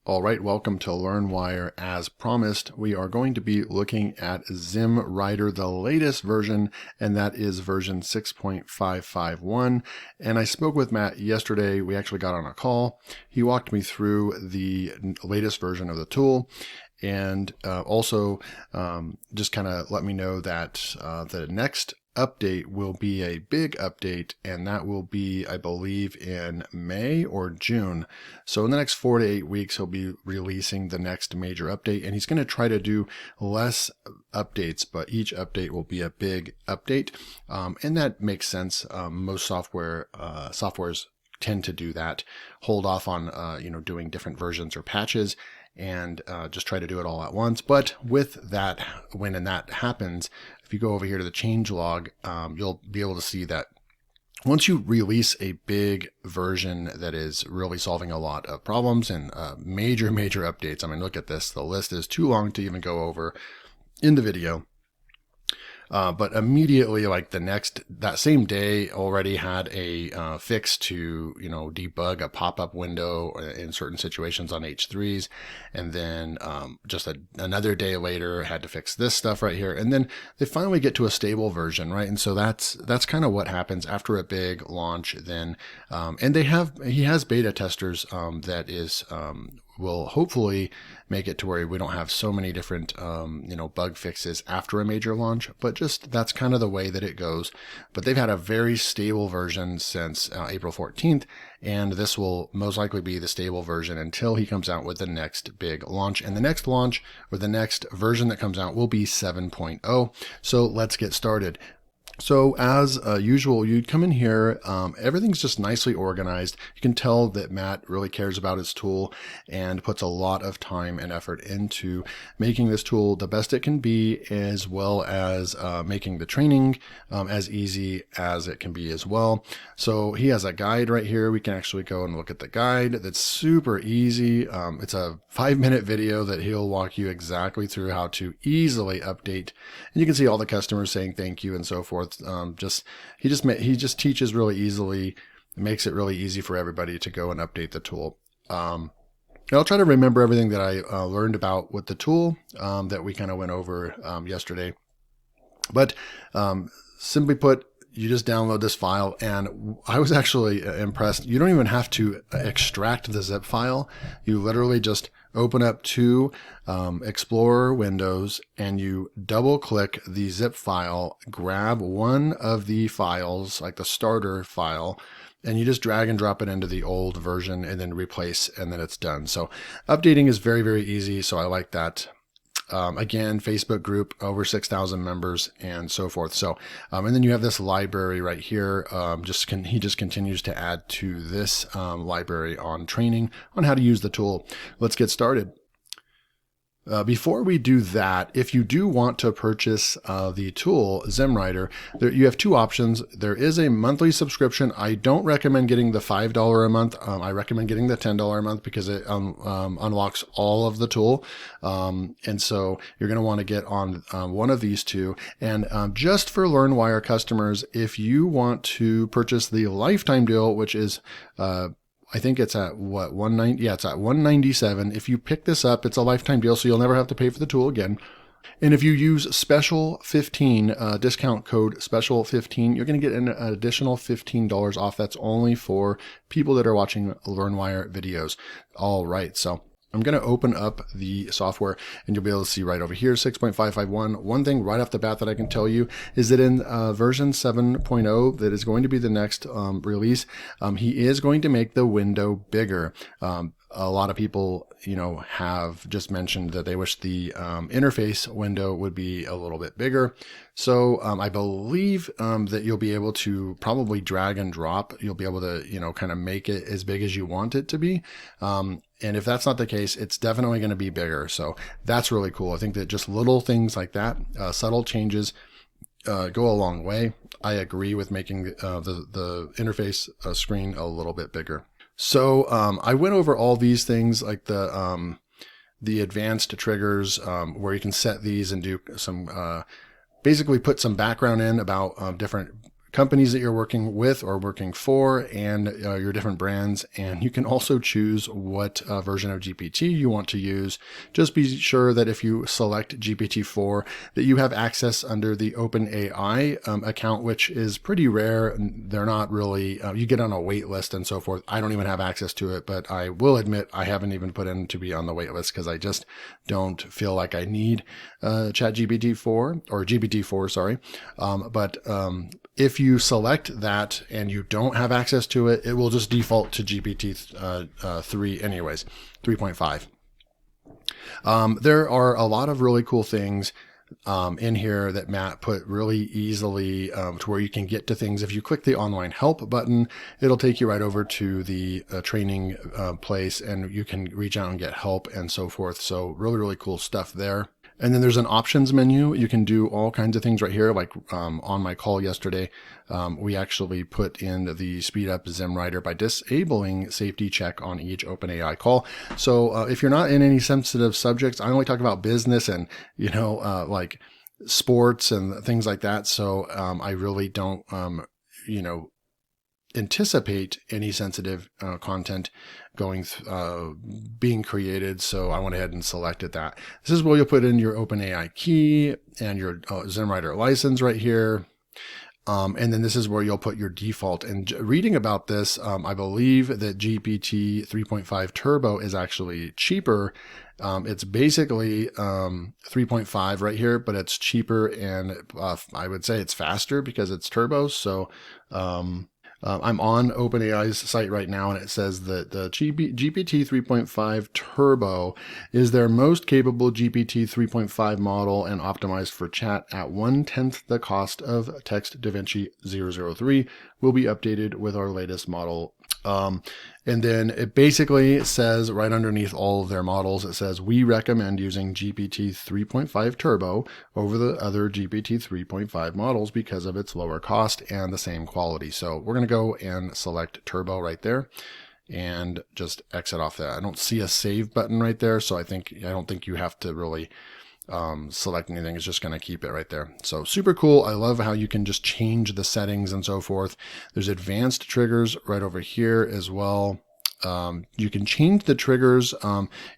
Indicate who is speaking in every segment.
Speaker 1: All right, welcome to LearnWire. As promised, we are going to be looking at Zimwriter, the latest version, and that is version 6.551. And I spoke with Matt yesterday. We actually got on a call. He walked me through the latest version of the tool, and also just kind of let me know that the next update will be a big update, and that will be, I believe, in May or June. So in the next 4 to 8 weeks, he'll be releasing the next major update, and he's going to try to do less updates, but each update will be a big update. And that makes sense. Most softwares tend to do that, hold off on doing different versions or patches, and just try to do it all at once. But with that, when that happens, if you go over here to the changelog, you'll be able to see that once you release a big version that is really solving a lot of problems and major updates. I mean, look at this. The list is too long to even go over in the video. But immediately, like that same day, already had a fix to debug a pop-up window in certain situations on H3s, and then just another day later had to fix this stuff right here, and then they finally get to a stable version, right? And so that's kind of what happens after a big launch. Then and he has beta testers that is will hopefully make it to where we don't have so many different bug fixes after a major launch, but just that's kind of the way that it goes. But they've had a very stable version since April 14th, and this will most likely be the stable version until he comes out with the next big launch. And the next launch, or the next version that comes out, will be 7.0. So let's get started. So as usual, you'd come in here, everything's just nicely organized. You can tell that Matt really cares about his tool and puts a lot of time and effort into making this tool the best it can be, as well as making the training as easy as it can be as well. So he has a guide right here. We can actually go and look at the guide. That's super easy. It's a 5-minute video that he'll walk you exactly through how to easily update. And you can see all the customers saying thank you and so forth. He just teaches really easily, makes it really easy for everybody to go and update the tool. And I'll try to remember everything that I learned about with the tool that we kind of went over yesterday. But simply put, you just download this file, and I was actually impressed. You don't even have to extract the zip file. You literally just open up two Explorer windows, and you double click the zip file, grab one of the files, like the starter file, and you just drag and drop it into the old version and then replace, and then it's done. So updating is very easy. So I like that. Again, Facebook group, over 6,000 members and so forth. So, and then you have this library right here. He just continues to add to this library on training on how to use the tool. Let's get started. Before we do that, if you do want to purchase the tool, Zimwriter, you have two options. There is a monthly subscription. I don't recommend getting the $5 a month. I recommend getting the $10 a month because it unlocks all of the tool. And so you're going to want to get on one of these two. And just for LearnWire customers, if you want to purchase the lifetime deal, which is I think it's at what, 190? Yeah, it's at 197. If you pick this up, it's a lifetime deal, so you'll never have to pay for the tool again. And if you use special 15, discount code special 15, you're going to get an additional $15 off. That's only for people that are watching LearnWire videos. All right, so I'm going to open up the software, and you'll be able to see right over here, 6.551. One thing right off the bat that I can tell you is that in version 7.0, that is going to be the next release, he is going to make the window bigger. A lot of people, have just mentioned that they wish the interface window would be a little bit bigger. So I believe that you'll be able to probably drag and drop. You'll be able to, kind of make it as big as you want it to be. And if that's not the case, it's definitely going to be bigger. So that's really cool. I think that just little things like that, subtle changes, go a long way. I agree with making the interface screen a little bit bigger. So I went over all these things, like the advanced triggers, where you can set these and do some basically put some background in about different companies that you're working with or working for, and your different brands. And you can also choose what version of GPT you want to use. Just be sure that if you select GPT-4 that you have access under the OpenAI account, which is pretty rare. They're not really, you get on a wait list and so forth. I don't even have access to it, but I will admit I haven't even put in to be on the wait list because I just don't feel like I need ChatGPT-4 or GPT-4, sorry. But if you select that and you don't have access to it, it will just default to GPT-3 anyways, 3.5. There are a lot of really cool things in here that Matt put really easily to where you can get to things. If you click the online help button, it'll take you right over to the training place, and you can reach out and get help and so forth. So really, really cool stuff there. And then there's an options menu. You can do all kinds of things right here. Like on my call yesterday, we actually put in the speed up Zimwriter by disabling safety check on each OpenAI call. So if you're not in any sensitive subjects, I only talk about business and, like sports and things like that. So I really don't, anticipate any sensitive content being created. So I went ahead and selected that. This is where you'll put in your OpenAI key and your Zimwriter license right here. And then this is where you'll put your default. And reading about this, I believe that GPT 3.5 Turbo is actually cheaper. It's basically 3.5 right here, but it's cheaper, and I would say it's faster because it's turbo. So I'm on OpenAI's site right now, and it says that the GPT 3.5 Turbo is their most capable GPT 3.5 model and optimized for chat at 1/10 the cost of Text DaVinci 003. Will be updated with our latest model. And then it basically says right underneath all of their models, it says, we recommend using GPT 3.5 Turbo over the other GPT 3.5 models because of its lower cost and the same quality. So we're going to go and select Turbo right there and just exit off that. I don't see a save button right there. So I don't think you have to really select anything. It's just going to keep it right there. So super cool. I love how you can just change the settings and so forth. There's advanced triggers right over here as well. You can change the triggers.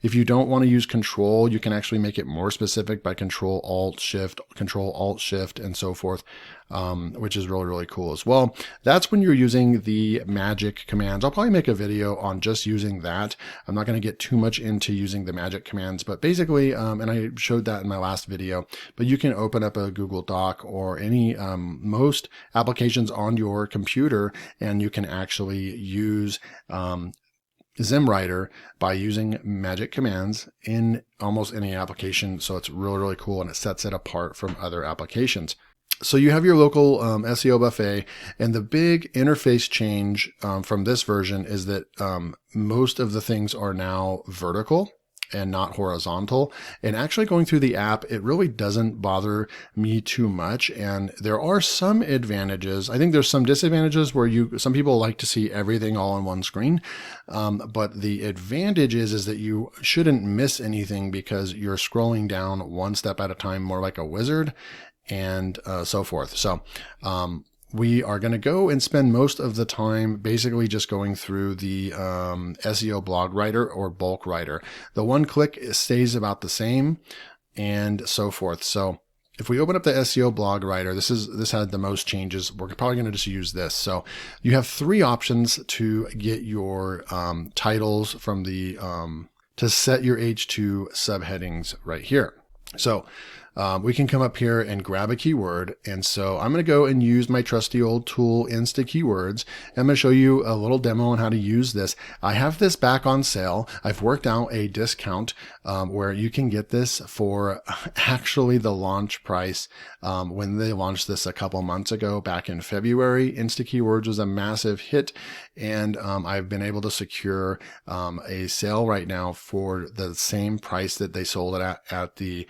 Speaker 1: If you don't want to use control, you can actually make it more specific by control alt shift, and so forth, which is really, really cool as well. That's when you're using the magic commands. I'll probably make a video on just using that. I'm not going to get too much into using the magic commands, but basically, and I showed that in my last video, but you can open up a Google Doc or any, most applications on your computer, and you can actually use, Zimwriter by using magic commands in almost any application. So it's really, really cool, and it sets it apart from other applications. So you have your local SEO buffet, and the big interface change from this version is that most of the things are now vertical and not horizontal. And actually going through the app, it really doesn't bother me too much. And there are some advantages. I think there's some disadvantages where some people like to see everything all on one screen. But the advantage is that you shouldn't miss anything because you're scrolling down one step at a time, more like a wizard, and so forth. So, we are going to go and spend most of the time basically just going through the SEO blog writer or bulk writer. The one click stays about the same and so forth. So if we open up the SEO blog writer, this had the most changes. We're probably going to just use this. So you have three options to get your titles from the to set your H2 subheadings right here. So we can come up here and grab a keyword. And so I'm going to go and use my trusty old tool, Instakeywords. I'm going to show you a little demo on how to use this. I have this back on sale. I've worked out a discount where you can get this for actually the launch price. When they launched this a couple months ago, back in February, Instakeywords was a massive hit. And I've been able to secure a sale right now for the same price that they sold it at the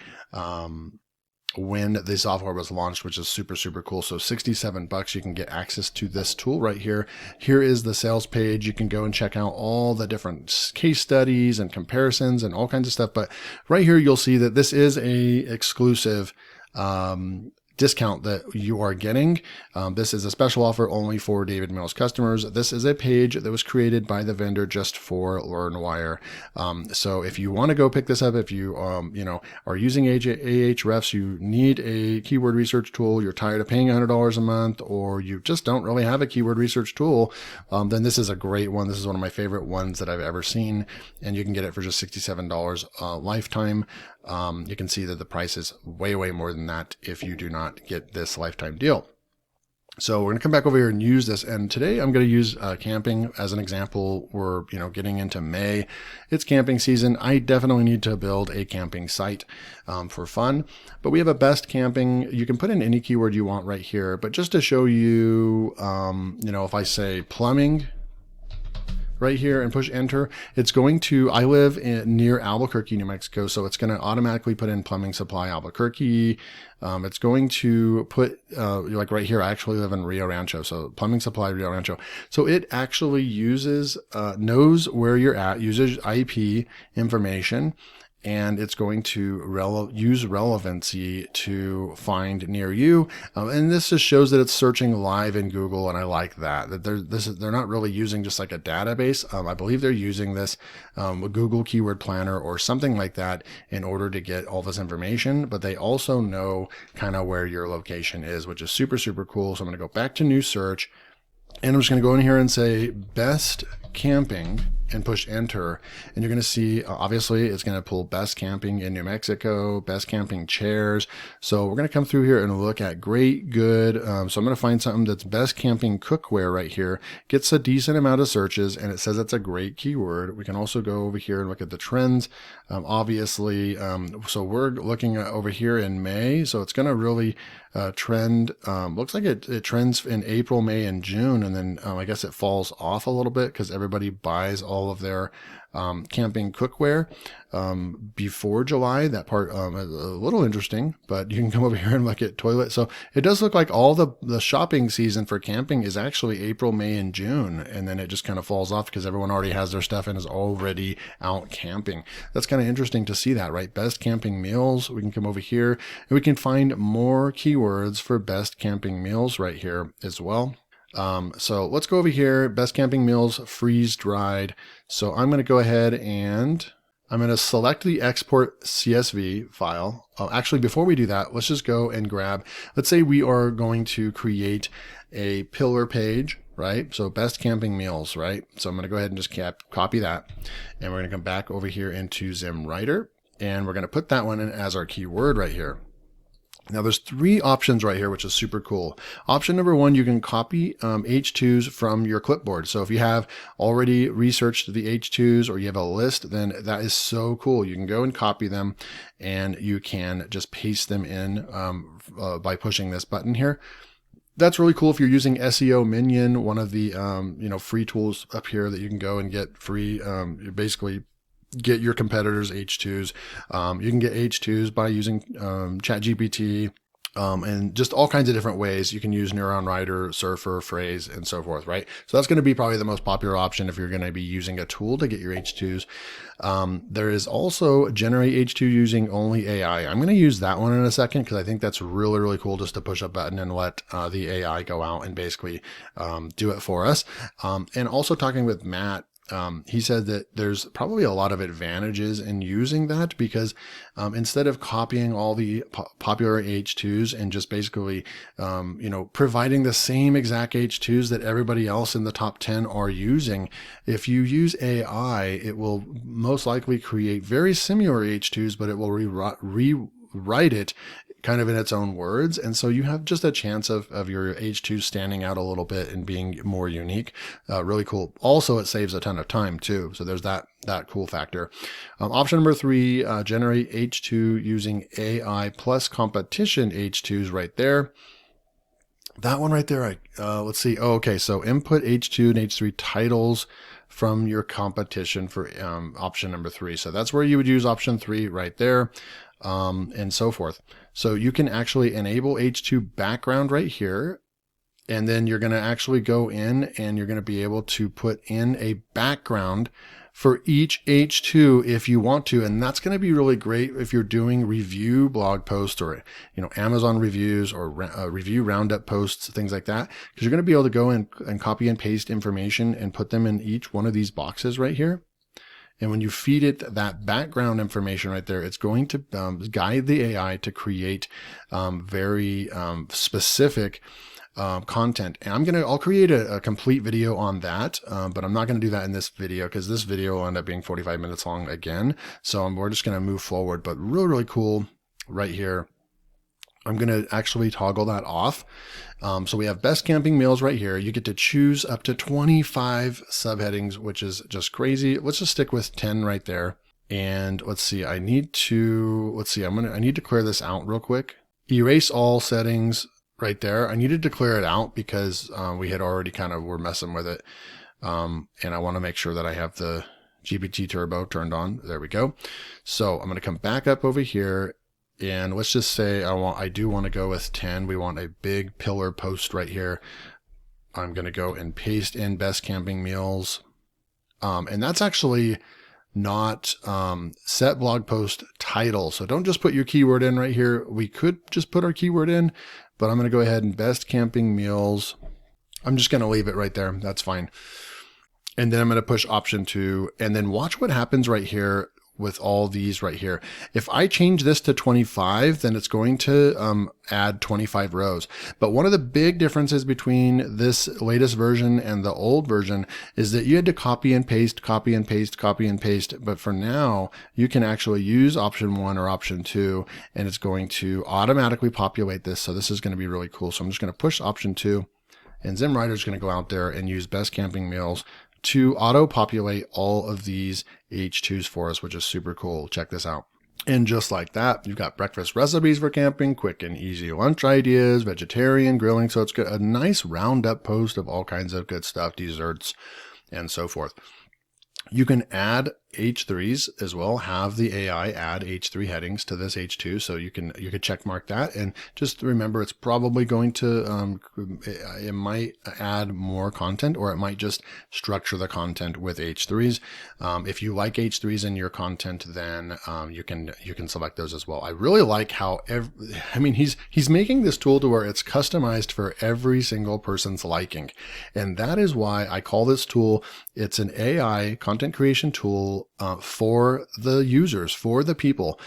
Speaker 1: when the software was launched, which is super, super cool. So $67, you can get access to this tool right here. Here is the sales page. You can go and check out all the different case studies and comparisons and all kinds of stuff. But right here, you'll see that this is a exclusive discount that you are getting. This is a special offer only for David Mills customers. This is a page that was created by the vendor just for LearnWire. So if you want to go pick this up, if you are using Ahrefs, you need a keyword research tool, you're tired of paying $100 a month, or you just don't really have a keyword research tool, then this is a great one. This is one of my favorite ones that I've ever seen, and you can get it for just $67 lifetime. You can see that the price is way more than that if you do not get this lifetime deal. So we're going to come back over here and use this. And today I'm going to use camping as an example. We're, getting into May. It's camping season. I definitely need to build a camping site for fun. But we have a best camping. You can put in any keyword you want right here. But just to show you, if I say plumbing right here and push enter, it's going to, I live near Albuquerque, New Mexico, so it's going to automatically put in plumbing supply Albuquerque. It's going to put, like right here, I actually live in Rio Rancho, so plumbing supply Rio Rancho. So it actually uses, knows where you're at, uses IP information, and it's going to use relevancy to find near you. And this just shows that it's searching live in Google, and I like that they're not really using just like a database. I believe they're using this Google Keyword Planner or something like that in order to get all this information, but they also know kind of where your location is, which is super cool. So I'm going to go back to new search, and I'm just going to go in here and say best camping and push enter, and you're going to see obviously it's going to pull best camping in New Mexico, best camping chairs. So we're going to come through here and look at great, good. So I'm going to find something that's best camping cookware right here. Gets a decent amount of searches, and it says it's a great keyword. We can also go over here and look at the trends. Obviously, so we're looking at over here in May, so it's going to really trend. Looks like it trends in April, May, and June, and then I guess it falls off a little bit because everybody buys all of their camping cookware before July. That part is a little interesting, but you can come over here and look at toilet. So it does look like all the shopping season for camping is actually April, May, and June, and then it just kind of falls off because everyone already has their stuff and is already out camping. That's kind of interesting to see that, right? Best camping meals. We can come over here and we can find more keywords for best camping meals right here as well. So let's go over here, best camping meals, freeze dried. So I'm going to go ahead and I'm going to select the export CSV file. Actually, before we do that, let's just go and grab, let's say we are going to create a pillar page, right? So best camping meals, right? So I'm going to go ahead and just copy that. And we're going to come back over here into Zimwriter, and we're going to put that one in as our keyword right here. Now there's three options right here, which is super cool. Option number one, you can copy H2s from your clipboard. So if you have already researched the H2s or you have a list, then that is so cool. You can go and copy them, and you can just paste them in by pushing this button here. That's really cool if you're using SEO Minion, one of the free tools up here that you can go and get free. You basically get your competitors' H2s. You can get H2s by using ChatGPT and just all kinds of different ways. You can use NeuronWriter, Surfer, Phrase, and so forth, right? So that's going to be probably the most popular option if you're going to be using a tool to get your H2s. There is also Generate H2 using only AI. I'm going to use that one in a second because I think that's really cool, just to push a button and let the AI go out and basically do it for us. And also talking with Matt, he said that there's probably a lot of advantages in using that because instead of copying all the popular H2s and just basically, providing the same exact H2s that everybody else in the top 10 are using, if you use AI, it will most likely create very similar H2s, but it will rewrite it kind of in its own words. And so you have just a chance of your H2 standing out a little bit and being more unique. Really cool. Also, it saves a ton of time too. So there's that cool factor. Option number three, generate H2 using AI plus competition H2s right there. That one right there, let's see. Oh, okay. So input H2 and H3 titles from your competition for option number three. So that's where you would use option three right there. And so forth. So you can actually enable H2 background right here. And then you're going to actually go in and you're going to be able to put in a background for each H2 if you want to. And that's going to be really great if you're doing review blog posts or, Amazon reviews or review roundup posts, things like that, because you're going to be able to go and copy and paste information and put them in each one of these boxes right here. And when you feed it that background information right there, it's going to guide the AI to create very specific content. And I'll create a complete video on that, but I'm not going to do that in this video because this video will end up being 45 minutes long again. So we're just going to move forward, but really, really cool right here. I'm going to actually toggle that off. So we have best camping meals right here. You get to choose up to 25 subheadings, which is just crazy. Let's just stick with 10 right there. And let's see, I need to clear this out real quick. Erase all settings right there. I needed to clear it out because we had already were messing with it. And I want to make sure that I have the GPT Turbo turned on. There we go. So I'm going to come back up over here. And let's just say I do want to go with 10. We want a big pillar post right here. I'm going to go and paste in best camping meals. And that's actually not set blog post title. So don't just put your keyword in right here. We could just put our keyword in, but I'm going to go ahead and best camping meals. I'm just going to leave it right there. That's fine. And then I'm going to push option 2 and then watch what happens right here with all these right here. If I change this to 25, then it's going to add 25 rows. But one of the big differences between this latest version and the old version is that you had to copy and paste, copy and paste, copy and paste. But for now, you can actually use option 1 or option 2, and it's going to automatically populate this. So this is going to be really cool. So I'm just going to push option 2, and Zimwriter is going to go out there and use best camping meals to auto-populate all of these H2s for us, which is super cool. Check this out. And just like that, you've got breakfast recipes for camping, quick and easy lunch ideas, vegetarian grilling. So it's got a nice roundup post of all kinds of good stuff, desserts, and so forth. You can add H3s as well, have the AI add H3 headings to this H2. So you could check mark that, and just remember it's probably going to, it might add more content, or it might just structure the content with H3s. If you like H3s in your content, then you can select those as well. I really like how he's making this tool to where it's customized for every single person's liking. And that is why I call this tool, it's an AI content creation tool for the users, for the people.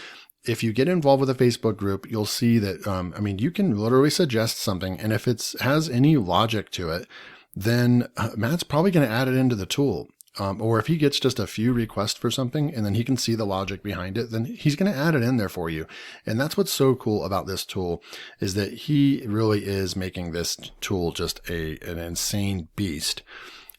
Speaker 1: If you get involved with a Facebook group, you'll see that, you can literally suggest something, and if it has any logic to it, then Matt's probably going to add it into the tool. Or if he gets just a few requests for something and then he can see the logic behind it, then he's going to add it in there for you. And that's what's so cool about this tool, is that he really is making this tool just an insane beast.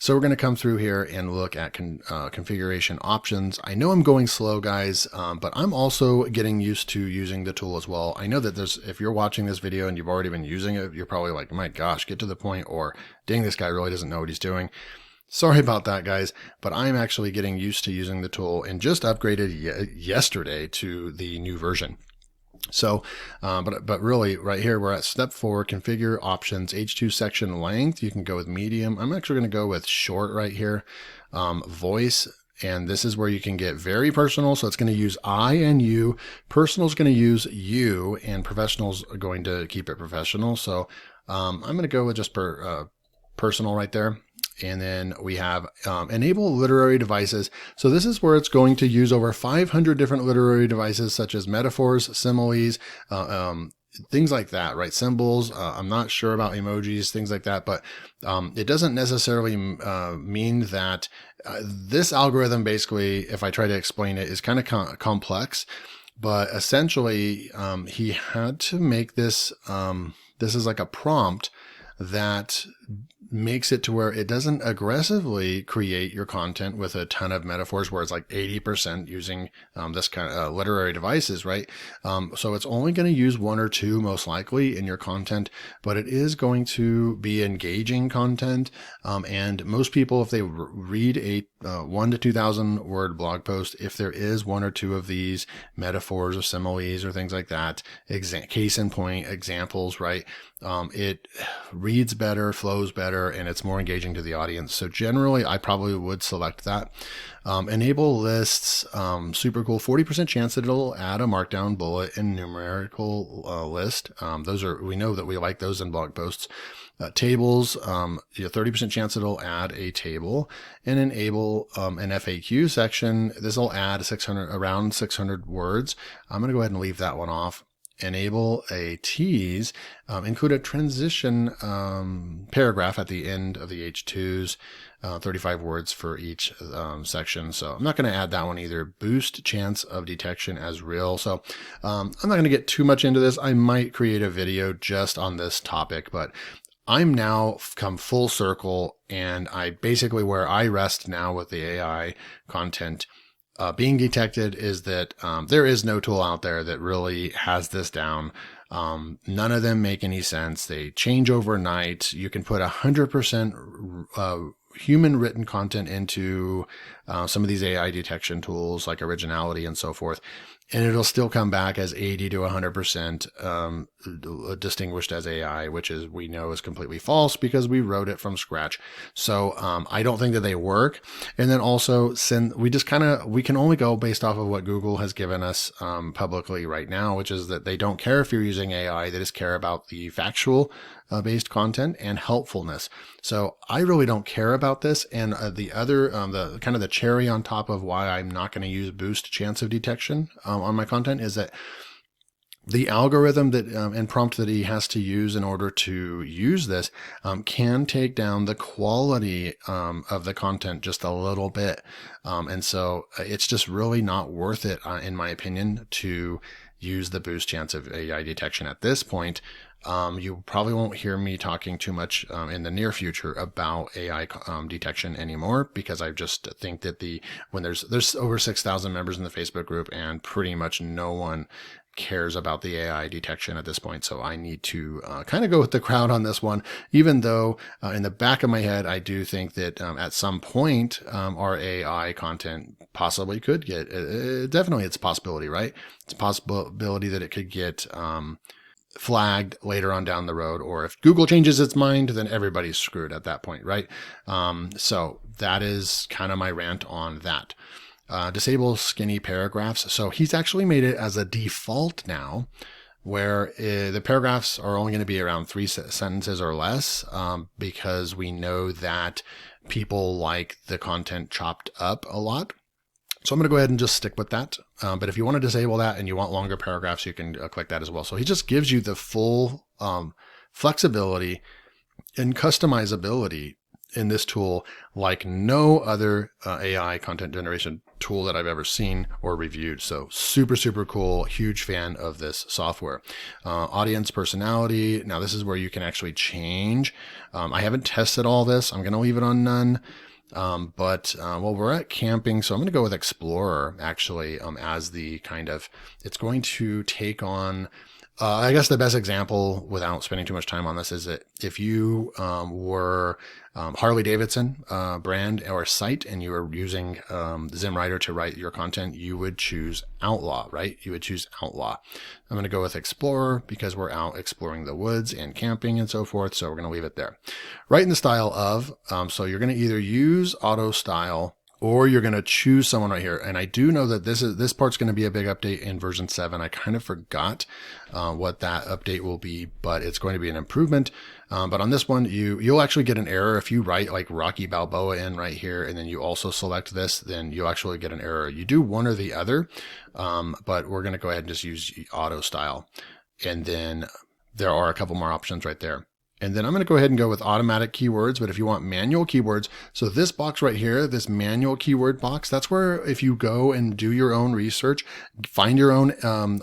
Speaker 1: So we're going to come through here and look at configuration options. I know I'm going slow, guys, but I'm also getting used to using the tool as well. I know that if you're watching this video and you've already been using it, you're probably like, my gosh, get to the point, or dang, this guy really doesn't know what he's doing. Sorry about that, guys, but I'm actually getting used to using the tool and just upgraded yesterday to the new version. So, but really right here, we're at step 4, configure options, H2 section length. You can go with medium. I'm actually going to go with short right here, voice. And this is where you can get very personal. So it's going to use I and you. Personal is going to use you, and professionals are going to keep it professional. So, I'm going to go with just personal right there. And then we have enable literary devices. So this is where it's going to use over 500 different literary devices, such as metaphors, similes, things like that, right? Symbols. I'm not sure about emojis, things like that, but it doesn't necessarily mean that this algorithm, basically, if I try to explain it, is kind of complex. But essentially, he had to make this, this is like a prompt that makes it to where it doesn't aggressively create your content with a ton of metaphors, where it's like 80% using this kind of literary devices, right? So it's only going to use 1 or 2 most likely in your content, but it is going to be engaging content. And most people, if they read a 1 to 2,000 word blog post, if there is 1 or 2 of these metaphors or similes or things like that, case in point examples, right? It reads better, flows flows better and it's more engaging to the audience. So generally, I probably would select that. Enable lists, super cool. 40% chance that it'll add a markdown, bullet, and numerical list. We know that we like those in blog posts. Tables, 30% chance it'll add a table, and enable an FAQ section. This will add around 600 words. I'm going to go ahead and leave that one off. Enable a tease, include a transition paragraph at the end of the H2s, 35 words for each section. So I'm not going to add that one either. Boost chance of detection as real. So I'm not going to get too much into this. I might create a video just on this topic, but I'm now come full circle, and I basically where I rest now with the AI content being detected is that there is no tool out there that really has this down. None of them make any sense. They change overnight. You can put 100% human written content into some of these AI detection tools like Originality and so forth, and it'll still come back as 80 to 100% distinguished as AI, which is we know is completely false because we wrote it from scratch. So I don't think that they work. And then also, we can only go based off of what Google has given us publicly right now, which is that they don't care if you're using AI. They just care about the factual based content and helpfulness. So I really don't care about this. And the other, the kind of the cherry on top of why I'm not going to use boost chance of detection on my content is that the algorithm that and prompt that he has to use in order to use this can take down the quality of the content just a little bit. And so it's just really not worth it, in my opinion, to use the boost chance of AI detection at this point. You probably won't hear me talking too much in the near future about AI detection anymore, because I just think that when there's over 6,000 members in the Facebook group and pretty much no one cares about the AI detection at this point. So I need to kind of go with the crowd on this one, even though in the back of my head, I do think that at some point our AI content possibly could get, definitely it's a possibility, right? It's a possibility that it could get flagged later on down the road, or if Google changes its mind, then everybody's screwed at that point, right? So that is kind of my rant on that. Disable skinny paragraphs. So he's actually made it as a default now, where the paragraphs are only going to be around 3 sentences or less, because we know that people like the content chopped up a lot. So I'm going to go ahead and just stick with that. But if you want to disable that and you want longer paragraphs, you can click that as well. So he just gives you the full flexibility and customizability in this tool like no other AI content generation tool that I've ever seen or reviewed. So super, super cool. Huge fan of this software. Audience personality. Now this is where you can actually change. I haven't tested all this. I'm going to leave it on none. But we're at camping, so I'm going to go with Explorer actually as the kind of, it's going to take on, I guess the best example without spending too much time on this is that if you were Harley Davidson brand or site and you were using Zimwriter to write your content, you would choose Outlaw, right? You would choose Outlaw. I'm going to go with Explorer because we're out exploring the woods and camping and so forth. So we're going to leave it there. Write in the style of, so you're going to either use auto style or you're going to choose someone right here. And I do know that this part's going to be a big update in version 7. I kind of forgot what that update will be, but it's going to be an improvement. But on this one, you'll actually get an error if you write like Rocky Balboa in right here, and then you also select this, then you'll actually get an error. You do one or the other, but we're going to go ahead and just use auto style. And then there are a couple more options right there. And then I'm going to go ahead and go with automatic keywords. But if you want manual keywords, so this box right here, this manual keyword box, that's where if you go and do your own research, find your own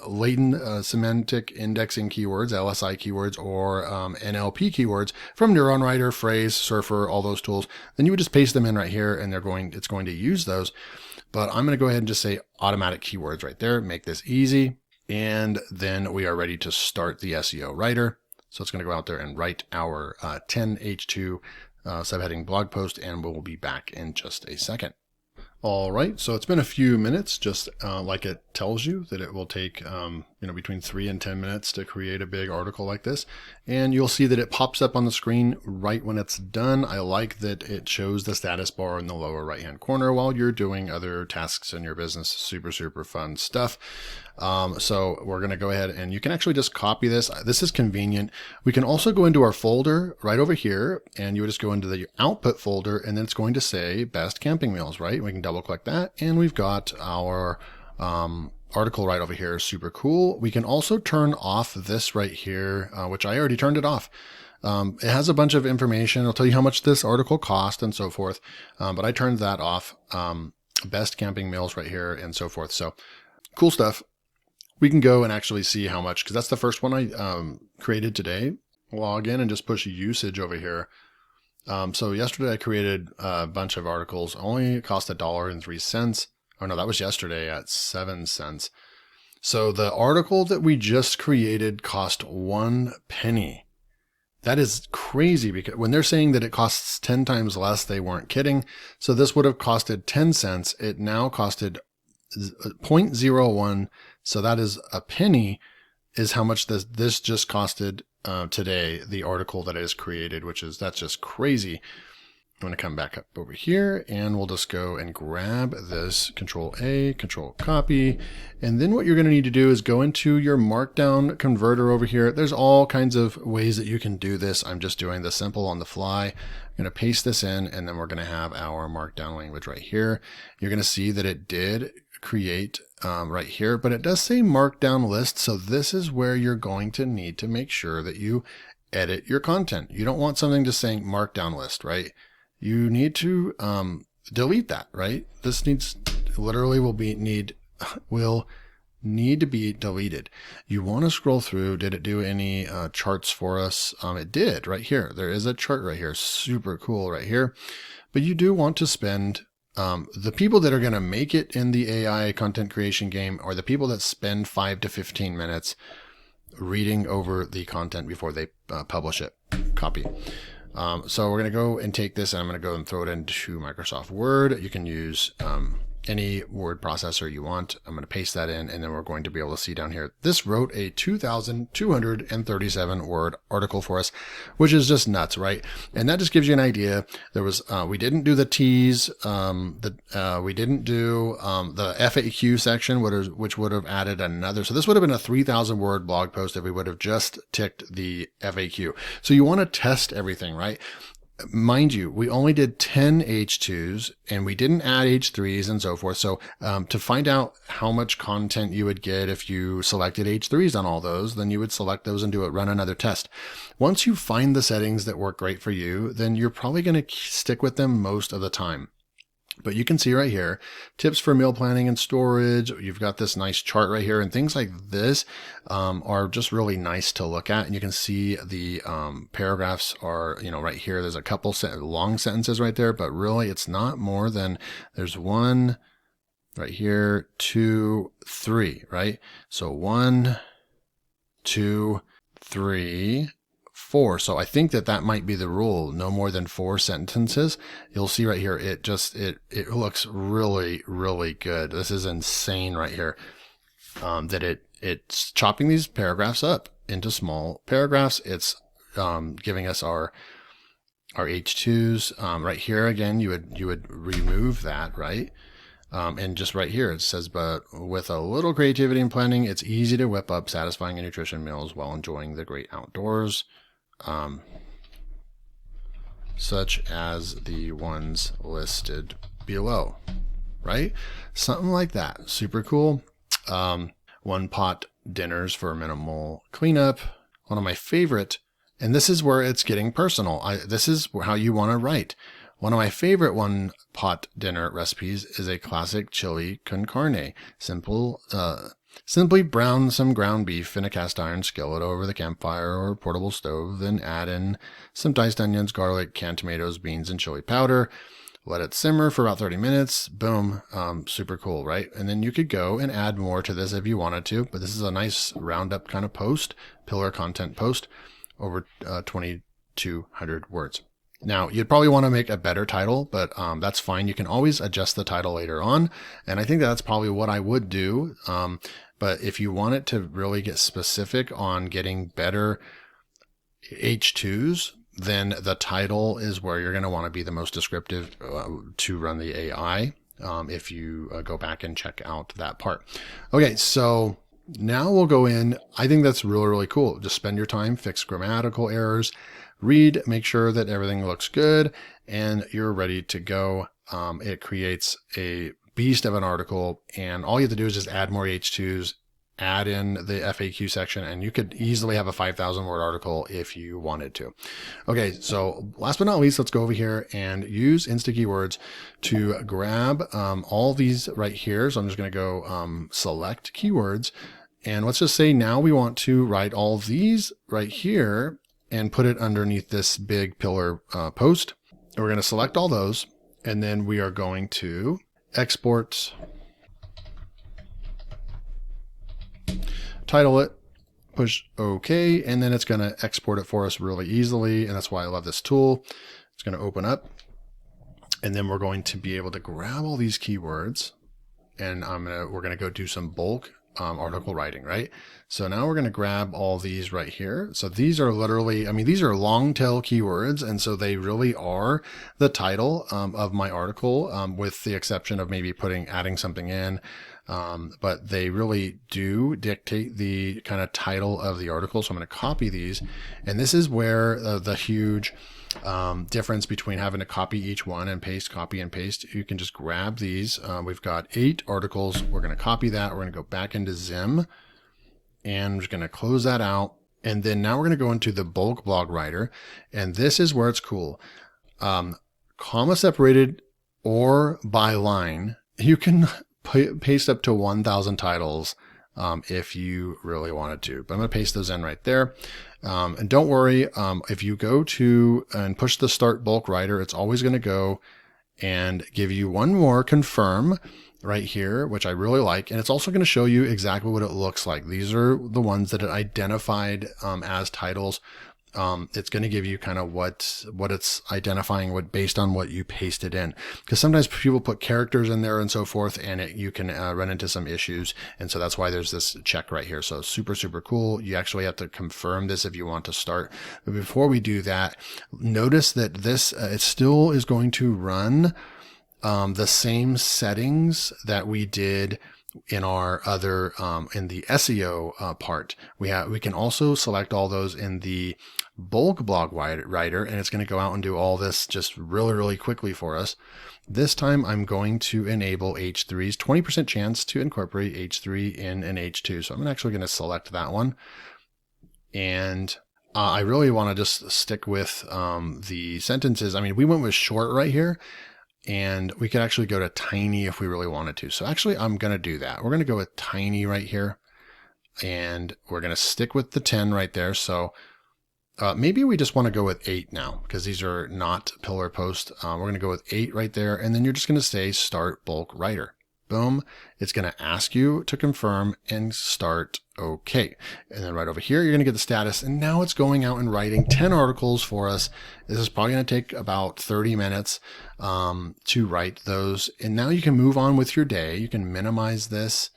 Speaker 1: latent semantic indexing keywords, LSI keywords, or NLP keywords from Zimmwriter, Phrase, Surfer, all those tools, then you would just paste them in right here and it's going to use those. But I'm going to go ahead and just say automatic keywords right there, make this easy. And then we are ready to start the SEO writer. So it's going to go out there and write our 10H2 subheading blog post, and we'll be back in just a second. All right, so it's been a few minutes, just like it tells you that it will take, between 3 and 10 minutes to create a big article like this. And you'll see that it pops up on the screen right when it's done. I like that it shows the status bar in the lower right-hand corner while you're doing other tasks in your business. Super, super fun stuff. So we're going to go ahead and you can actually just copy this. This is convenient. We can also go into our folder right over here, and you would just go into the output folder, and then it's going to say best camping meals, right? We can double click that, and we've got our article right over here. Super cool. We can also turn off this right here, which I already turned it off. It has a bunch of information. It'll tell you how much this article cost and so forth. But I turned that off. Best camping meals right here and so forth. So cool stuff. We can go and actually see how much, because that's the first one I created today. Log in and just push usage over here. So yesterday I created a bunch of articles. Only cost $1.03. Oh no, that was yesterday at 7 cents. So the article that we just created cost 1 penny. That is crazy, because when they're saying that it costs 10 times less, they weren't kidding. So this would have costed 10 cents. It now costed 0.01. So that is a penny is how much this just costed today, the article that I just created, that's just crazy. I'm going to come back up over here, and we'll just go and grab this, Control A, Control Copy. And then what you're going to need to do is go into your Markdown converter over here. There's all kinds of ways that you can do this. I'm just doing the simple on the fly. I'm going to paste this in, and then we're going to have our Markdown language right here. You're going to see that it did create right here, but it does say Markdown list. So this is where you're going to need to make sure that you edit your content. You don't want something just saying Markdown list, right? You need to delete that, right? This will need to be deleted. You want to scroll through. Did it do any charts for us? It did right here. There is a chart right here. Super cool right here. But you do want to spend the people that are going to make it in the AI content creation game are the people that spend 5 to 15 minutes reading over the content before they publish it. Copy. So we're going to go and take this, and I'm going to go and throw it into Microsoft Word. You can use any word processor you want. I'm going to paste that in, and then we're going to be able to see down here. This wrote a 2,237 word article for us, which is just nuts, right? And that just gives you an idea. There was, we didn't do the T's, we didn't do the FAQ section, which would have added another. So this would have been a 3,000 word blog post if we would have just ticked the FAQ. So you want to test everything, right? Mind you, we only did 10 H2s and we didn't add H3s and so forth. So to find out how much content you would get if you selected H3s on all those, then you would select those and run another test. Once you find the settings that work great for you, then you're probably going to stick with them most of the time. But you can see right here, tips for meal planning and storage. You've got this nice chart right here, and things like this are just really nice to look at. And you can see the paragraphs are, right here. There's a couple long sentences right there, but really it's not more than, there's 1 right here, 2, 3, right? So 1, 2, 3, 4. So I think that might be the rule. No more than 4 sentences. You'll see right here, it looks really, really good. This is insane right here. That it's chopping these paragraphs up into small paragraphs. It's giving us our H2s. Right here again, you would remove that, right? And just right here, it says, but with a little creativity and planning, it's easy to whip up satisfying and nutrition meals while enjoying the great outdoors. Such as the ones listed below, right? Something like that. Super cool. 1 pot dinners for minimal cleanup. One of my favorite, and this is where it's getting personal. This is how you want to write. One of my favorite 1 pot dinner recipes is a classic chili con carne. Simply brown some ground beef in a cast iron skillet over the campfire or portable stove, then add in some diced onions, garlic, canned tomatoes, beans, and chili powder. Let it simmer for about 30 minutes. Boom. Super cool, right? And then you could go and add more to this if you wanted to, but this is a nice roundup kind of post, pillar content post, over 2,200 words. Now, you'd probably want to make a better title, but that's fine. You can always adjust the title later on. And I think that's probably what I would do. But if you want it to really get specific on getting better H2s, then the title is where you're going to want to be the most descriptive to run the AI. If you go back and check out that part. Okay, so now we'll go in. I think that's really, really cool. Just spend your time, fix grammatical errors, read, make sure that everything looks good, and you're ready to go. It creates a beast of an article, and all you have to do is just add more H2s, add in the FAQ section, and you could easily have a 5,000 word article if you wanted to. Okay, so last but not least, let's go over here and use Instakeywords to grab all these right here. So I'm just going to go select keywords, and let's just say now we want to write all these right here and put it underneath this big pillar post. And we're going to select all those, and then we are going to export, title it, push OK, and then it's going to export it for us really easily. And that's why I love this tool. It's going to open up, and then we're going to be able to grab all these keywords, and we're going to go do some bulk article writing, right? So now we're going to grab all these right here. So these are literally, I mean, these are long tail keywords. And so they really are the title of my article, with the exception of maybe adding something in. But they really do dictate the kind of title of the article. So I'm going to copy these. And this is where the huge difference between having to copy each one and paste, copy and paste. You can just grab these. We've got 8 articles. We're going to copy that. We're going to go back into Zim, and I'm just going to close that out. And then now we're going to go into the bulk blog writer. And this is where it's cool. Comma separated or by line, you can paste up to 1,000 titles if you really wanted to. But I'm going to paste those in right there. And don't worry, if you go to and push the start bulk writer, it's always going to go and give you one more confirm right here, which I really like. And it's also going to show you exactly what it looks like. These are the ones that it identified as titles. It's going to give you kind of what it's identifying based on what you pasted in, because sometimes people put characters in there and so forth, and you can run into some issues. And so that's why there's this check right here. So super, super cool. You actually have to confirm this if you want to start. But before we do that, notice that this, it still is going to run the same settings that we did in our other, in the SEO part. We can also select all those in the bulk blog writer, and it's going to go out and do all this just really, really quickly for us. This time I'm going to enable H3s, 20% chance to incorporate H3 in an H2. So I'm actually going to select that one. And I really want to just stick with the sentences. I mean, we went with short right here, and we could actually go to tiny if we really wanted to. So actually I'm going to do that. We're going to go with tiny right here, and we're going to stick with the 10 right there. So maybe we just want to go with 8 now, because these are not pillar posts. We're going to go with 8 right there. And then you're just going to say start bulk writer. Boom. It's going to ask you to confirm and start OK. And then right over here, you're going to get the status. And now it's going out and writing 10 articles for us. This is probably going to take about 30 minutes to write those. And now you can move on with your day. You can minimize this,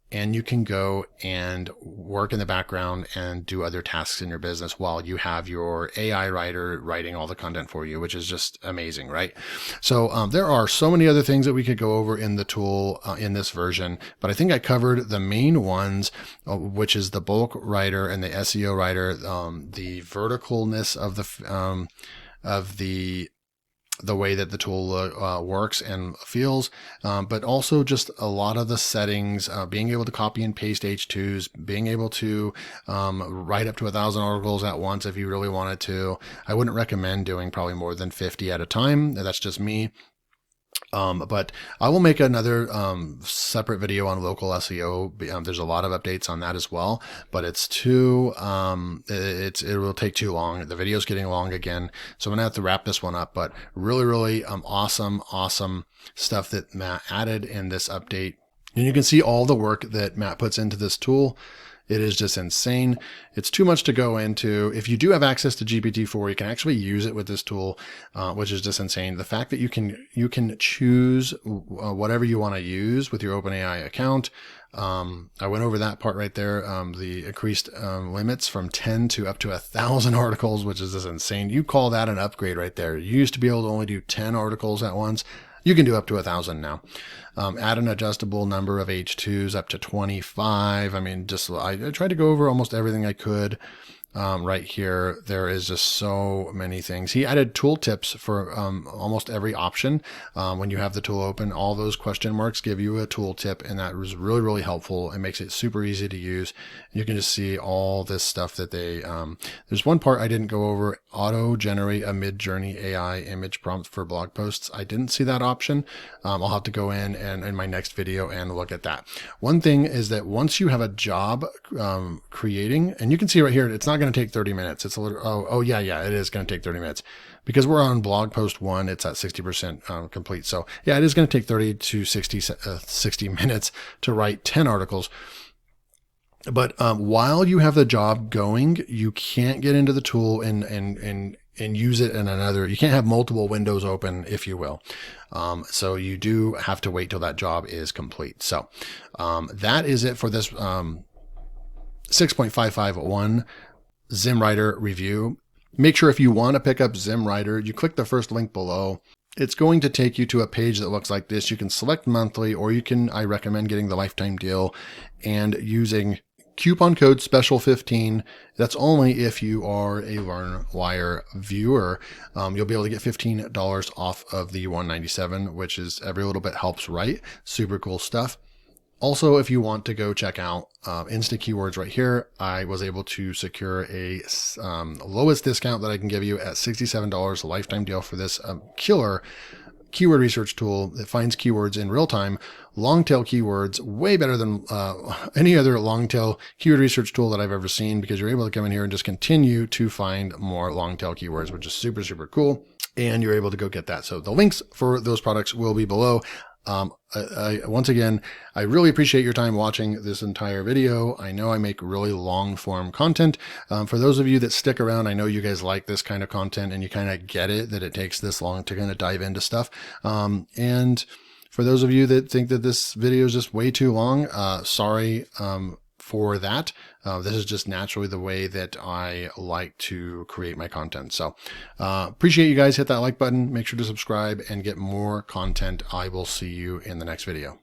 Speaker 1: and you can go and work in the background and do other tasks in your business while you have your AI writer writing all the content for you, which is just amazing, right? So there are so many other things that we could go over in the tool in this version, but I think I covered the main ones, which is the bulk writer and the SEO writer, the verticalness of the way that the tool works and feels, but also just a lot of the settings, being able to copy and paste H2s, being able to write up to 1,000 articles at once if you really wanted to. I wouldn't recommend doing probably more than 50 at a time. That's just me. But I will make another separate video on local SEO. There's a lot of updates on that as well, but it's too, it will take too long. The video is getting long again, so I'm gonna have to wrap this one up. But really, really awesome stuff that Matt added in this update. And you can see all the work that Matt puts into this tool. It is just insane. It's too much to go into. If you do have access to GPT-4, you can actually use it with this tool, which is just insane. The fact that you can choose whatever you want to use with your OpenAI account. I went over that part right there. The increased limits from 10 to up to 1,000 articles, which is just insane. You call that an upgrade right there. You used to be able to only do 10 articles at once. You can do up to 1,000 now. Add an adjustable number of H2s up to 25. I mean, I tried to go over almost everything I could. Right here, there is just so many things. He added tooltips for almost every option. When you have the tool open, all those question marks give you a tooltip, and that was really, really helpful. It makes it super easy to use. You can just see all this stuff that they, there's one part I didn't go over, auto-generate a mid-journey AI image prompt for blog posts. I didn't see that option. I'll have to go in my next video and look at that. One thing is that once you have a job creating, and you can see right here, it's not going to take 30 minutes. It's a little, yeah, it is going to take 30 minutes because we're on blog post 1. It's at 60% complete. So yeah, it is going to take 30 to 60 minutes to write 10 articles. But while you have the job going, you can't get into the tool and use it in another. You can't have multiple windows open, if you will. So you do have to wait till that job is complete. So that is it for this 6.551 Zimwriter review. Make sure if you want to pick up Zimwriter, you click the first link below. It's going to take you to a page that looks like this. You can select monthly, or I recommend getting the lifetime deal and using coupon code special15. That's only if you are a LearnWire viewer. You'll be able to get $15 off of the $197, which is every little bit helps, right? Super cool stuff. Also, if you want to go check out Instakeywords right here, I was able to secure a lowest discount that I can give you at $67, a lifetime deal for this killer keyword research tool that finds keywords in real time, long tail keywords, way better than any other long tail keyword research tool that I've ever seen, because you're able to come in here and just continue to find more long tail keywords, which is super, super cool. And you're able to go get that. So the links for those products will be below. Once again, I really appreciate your time watching this entire video. I know I make really long form content. For those of you that stick around, I know you guys like this kind of content and you kind of get it, that it takes this long to kind of dive into stuff. And for those of you that think that this video is just way too long, sorry for that. This is just naturally the way that I like to create my content. So appreciate you guys. Hit that like button, make sure to subscribe and get more content. I will see you in the next video.